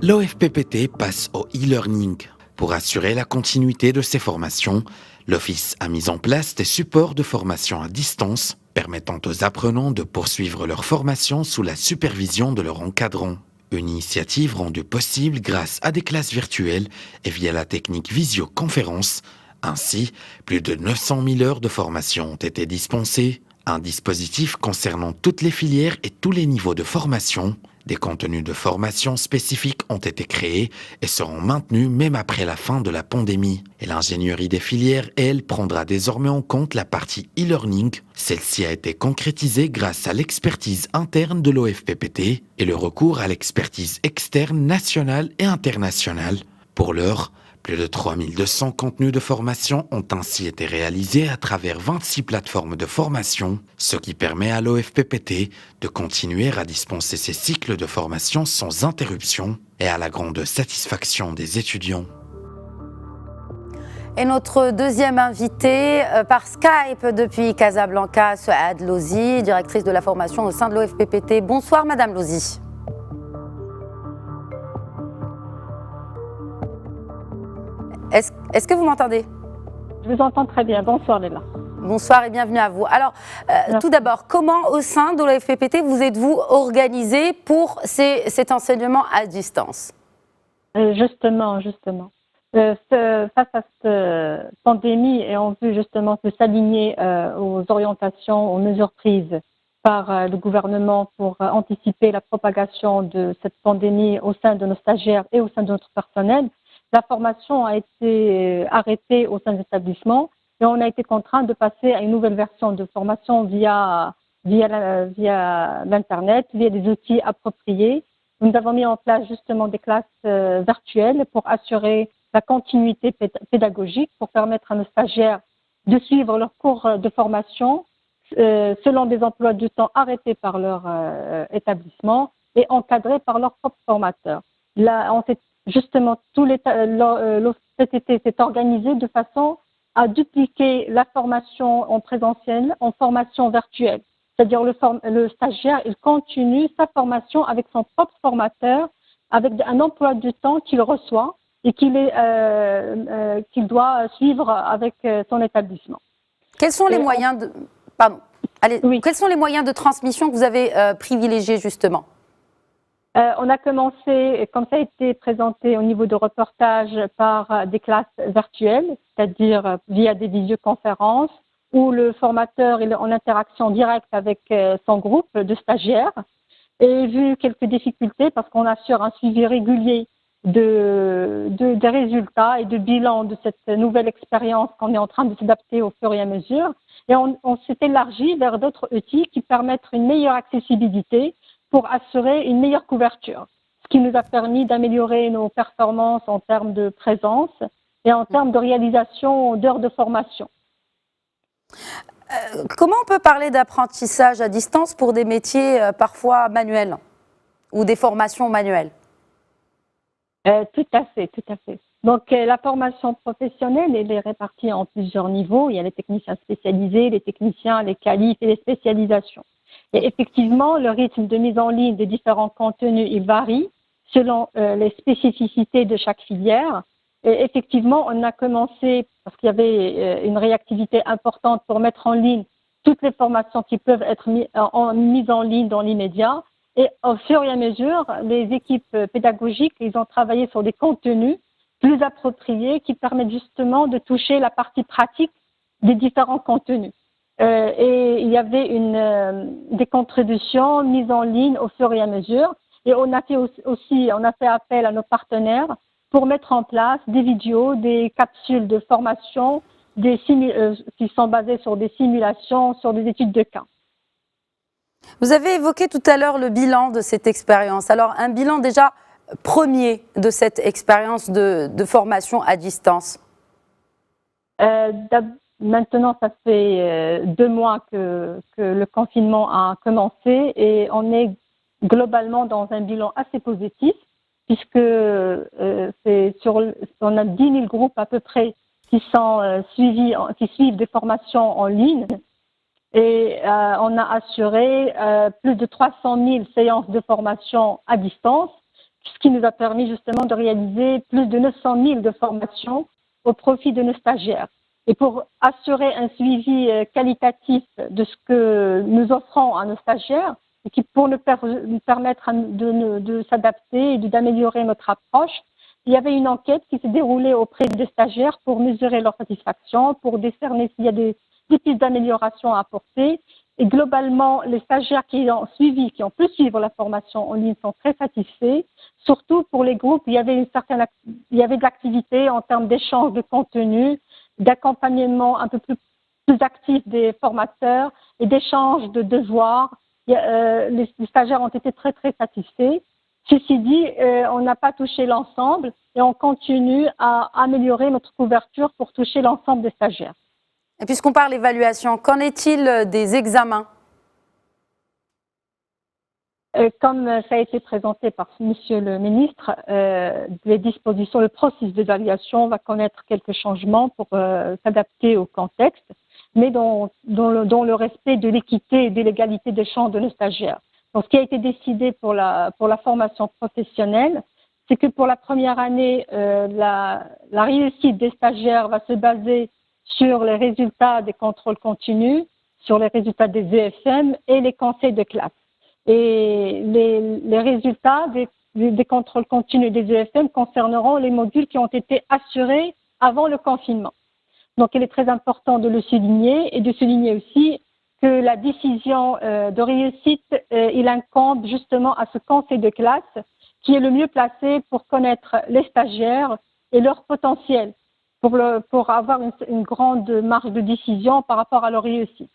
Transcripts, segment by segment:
L'OFPPT passe au e-learning. Pour assurer la continuité de ses formations, l'Office a mis en place des supports de formation à distance permettant aux apprenants de poursuivre leur formation sous la supervision de leur encadrant. Une initiative rendue possible grâce à des classes virtuelles et via la technique visioconférence. Ainsi, plus de 900 000 heures de formation ont été dispensées. Un dispositif concernant toutes les filières et tous les niveaux de formation. Des contenus de formation spécifiques ont été créés et seront maintenus même après la fin de la pandémie. Et l'ingénierie des filières, elle, prendra désormais en compte la partie e-learning. Celle-ci a été concrétisée grâce à l'expertise interne de l'OFPPT et le recours à l'expertise externe nationale et internationale. Pour l'heure, plus de 3200 contenus de formation ont ainsi été réalisés à travers 26 plateformes de formation, ce qui permet à l'OFPPT de continuer à dispenser ses cycles de formation sans interruption et à la grande satisfaction des étudiants. Et notre deuxième invitée par Skype depuis Casablanca, Souad Lozi, directrice de la formation au sein de l'OFPPT. Bonsoir Madame Lozi. Est-ce que vous m'entendez? Je vous entends très bien. Bonsoir Léla. Bonsoir et bienvenue à vous. Alors, tout d'abord, comment au sein de l'OFPPT vous êtes-vous organisé pour cet enseignement à distance? Justement. Face à cette pandémie et en vue justement de s'aligner aux orientations, aux mesures prises par le gouvernement pour anticiper la propagation de cette pandémie au sein de nos stagiaires et au sein de notre personnel, la formation a été arrêtée au sein de l'établissement et on a été contraint de passer à une nouvelle version de formation via l'Internet, via des outils appropriés. Nous avons mis en place justement des classes virtuelles pour assurer la continuité pédagogique, pour permettre à nos stagiaires de suivre leurs cours de formation selon des emplois du temps arrêtés par leur établissement et encadrés par leurs propres formateurs. Là, justement, l'OFPPT s'est organisé de façon à dupliquer la formation en présentiel en formation virtuelle. C'est-à-dire le stagiaire, il continue sa formation avec son propre formateur, avec un emploi du temps qu'il reçoit et qu'il doit suivre avec son établissement. Quels sont les moyens de... Pardon. Allez, oui. Quels sont les moyens de transmission que vous avez privilégiés justement? On a commencé, comme ça a été présenté au niveau de reportage, par des classes virtuelles, c'est-à-dire via des visioconférences, où le formateur est en interaction directe avec son groupe de stagiaires. Et vu quelques difficultés, parce qu'on assure un suivi régulier des résultats et de bilan de cette nouvelle expérience qu'on est en train de s'adapter au fur et à mesure, et on s'est élargi vers d'autres outils qui permettent une meilleure accessibilité pour assurer une meilleure couverture, ce qui nous a permis d'améliorer nos performances en termes de présence et en termes de réalisation d'heures de formation. Comment on peut parler d'apprentissage à distance pour des métiers parfois manuels ou des formations manuelles? Tout à fait. Donc, la formation professionnelle, elle est répartie en plusieurs niveaux. Il y a les techniciens spécialisés, les techniciens, les qualifs et les spécialisations. Et effectivement, le rythme de mise en ligne des différents contenus, il varie selon les spécificités de chaque filière. Et effectivement, on a commencé, parce qu'il y avait une réactivité importante pour mettre en ligne toutes les formations qui peuvent être mises en ligne dans l'immédiat. Et au fur et à mesure, les équipes pédagogiques, ils ont travaillé sur des contenus plus appropriés qui permettent justement de toucher la partie pratique des différents contenus. Et il y avait des contributions mises en ligne au fur et à mesure. Et on a fait appel à nos partenaires pour mettre en place des vidéos, des capsules de formation qui sont basées sur des simulations, sur des études de cas. Vous avez évoqué tout à l'heure le bilan de cette expérience. Alors, un bilan déjà premier de cette expérience de formation à distance. Maintenant, ça fait 2 mois que le confinement a commencé et on est globalement dans un bilan assez positif puisque on a 10 000 groupes à peu près qui suivent des formations en ligne et on a assuré plus de 300 000 séances de formation à distance ce qui nous a permis justement de réaliser plus de 900 000 de formations au profit de nos stagiaires. Et pour assurer un suivi qualitatif de ce que nous offrons à nos stagiaires, et qui pour nous permettre de s'adapter et d'améliorer notre approche, il y avait une enquête qui s'est déroulée auprès des stagiaires pour mesurer leur satisfaction, pour décerner s'il y a des pistes d'amélioration à apporter. Et globalement, les stagiaires qui ont suivi, qui ont pu suivre la formation en ligne sont très satisfaits. Surtout pour les groupes, il y avait de l'activité en termes d'échange de contenu, d'accompagnement un peu plus actif des formateurs et d'échange de devoirs. Les stagiaires ont été très, très satisfaits. Ceci dit, on n'a pas touché l'ensemble et on continue à améliorer notre couverture pour toucher l'ensemble des stagiaires. Et puisqu'on parle évaluation, qu'en est-il des examens ? Comme ça a été présenté par Monsieur le ministre, les dispositions, le processus d'évaluation va connaître quelques changements pour s'adapter au contexte, mais dans le respect de l'équité et de l'égalité des chances de nos stagiaires. Donc, ce qui a été décidé pour la formation professionnelle, c'est que pour la première année, la réussite des stagiaires va se baser sur les résultats des contrôles continus, sur les résultats des EFM et les conseils de classe. Et les résultats des contrôles continus des EFM concerneront les modules qui ont été assurés avant le confinement. Donc, il est très important de le souligner et de souligner aussi que la décision de réussite, il incombe justement à ce conseil de classe qui est le mieux placé pour connaître les stagiaires et leur potentiel, pour avoir une grande marge de décision par rapport à leur réussite.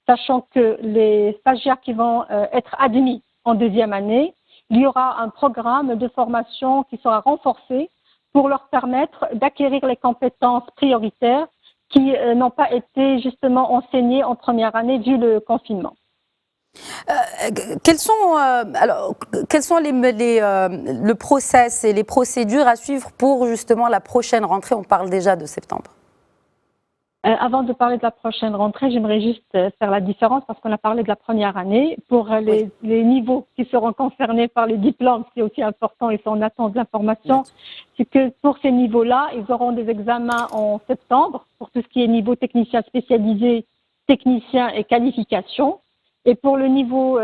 Sachant que les stagiaires qui vont être admis en deuxième année, il y aura un programme de formation qui sera renforcé pour leur permettre d'acquérir les compétences prioritaires qui n'ont pas été justement enseignées en première année vu le confinement. Quels sont le process et les procédures à suivre pour justement la prochaine rentrée? On parle déjà de septembre. Avant de parler de la prochaine rentrée, j'aimerais juste faire la différence parce qu'on a parlé de la première année. Pour les niveaux qui seront concernés par les diplômes, c'est aussi important et on attend de l'information, c'est que pour ces niveaux-là, ils auront des examens en septembre pour tout ce qui est niveau technicien spécialisé, technicien et qualification. Et pour le niveau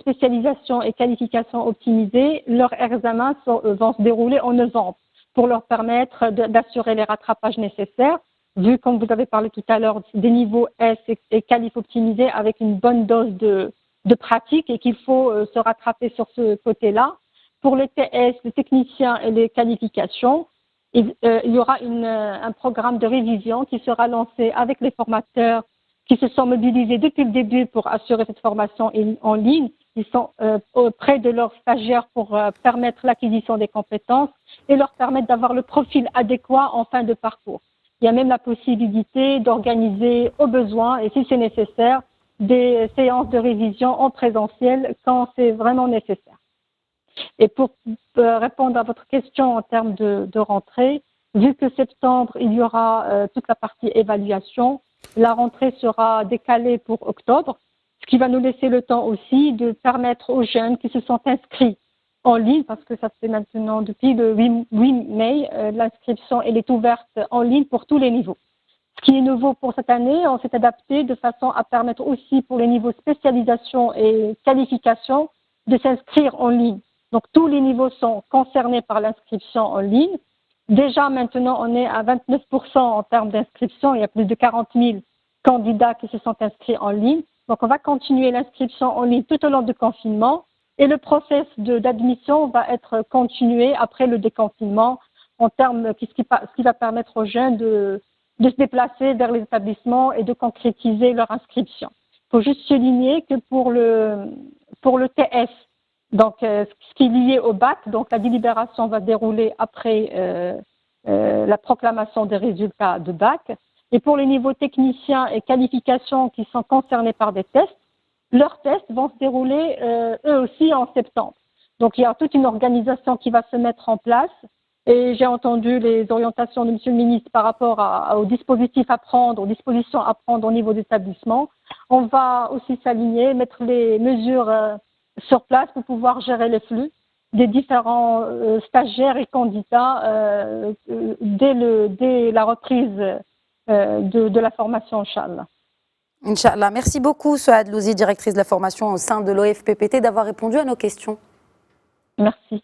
spécialisation et qualification optimisée, leurs examens vont se dérouler en novembre pour leur permettre d'assurer les rattrapages nécessaires. Vu, comme vous avez parlé tout à l'heure, des niveaux S et qualif optimisés avec une bonne dose de pratique et qu'il faut se rattraper sur ce côté-là. Pour les TS, les techniciens et les qualifications, il y aura un programme de révision qui sera lancé avec les formateurs qui se sont mobilisés depuis le début pour assurer cette formation en ligne. Ils sont auprès de leurs stagiaires pour permettre l'acquisition des compétences et leur permettre d'avoir le profil adéquat en fin de parcours. Il y a même la possibilité d'organiser au besoin, et si c'est nécessaire, des séances de révision en présentiel quand c'est vraiment nécessaire. Et pour répondre à votre question en termes de rentrée, vu que septembre, il y aura toute la partie évaluation, la rentrée sera décalée pour octobre, ce qui va nous laisser le temps aussi de permettre aux jeunes qui se sont inscrits en ligne, parce que ça fait maintenant depuis le 8 mai, l'inscription elle est ouverte en ligne pour tous les niveaux. Ce qui est nouveau pour cette année, on s'est adapté de façon à permettre aussi pour les niveaux spécialisation et qualification de s'inscrire en ligne. Donc tous les niveaux sont concernés par l'inscription en ligne. Déjà maintenant, on est à 29% en termes d'inscription. Il y a plus de 40 000 candidats qui se sont inscrits en ligne. Donc on va continuer l'inscription en ligne tout au long du confinement. Et le process d'admission va être continué après le déconfinement en termes ce qui va permettre aux jeunes de se déplacer vers les établissements et de concrétiser leur inscription. Il faut juste souligner que pour le TS, donc ce qui est lié au bac, donc la délibération va dérouler après la proclamation des résultats de bac. Et pour les niveaux techniciens et qualifications qui sont concernés par des tests, leurs tests vont se dérouler eux aussi en septembre. Donc il y a toute une organisation qui va se mettre en place et j'ai entendu les orientations de Monsieur le ministre par rapport aux dispositifs à prendre, aux dispositions à prendre au niveau d'établissement. On va aussi s'aligner, mettre les mesures sur place pour pouvoir gérer les flux. des différents stagiaires et candidats dès la reprise de la formation, Inch'Allah. Inch'Allah. Merci beaucoup, Souad Louzi, directrice de la formation au sein de l'OFPPT, d'avoir répondu à nos questions. Merci.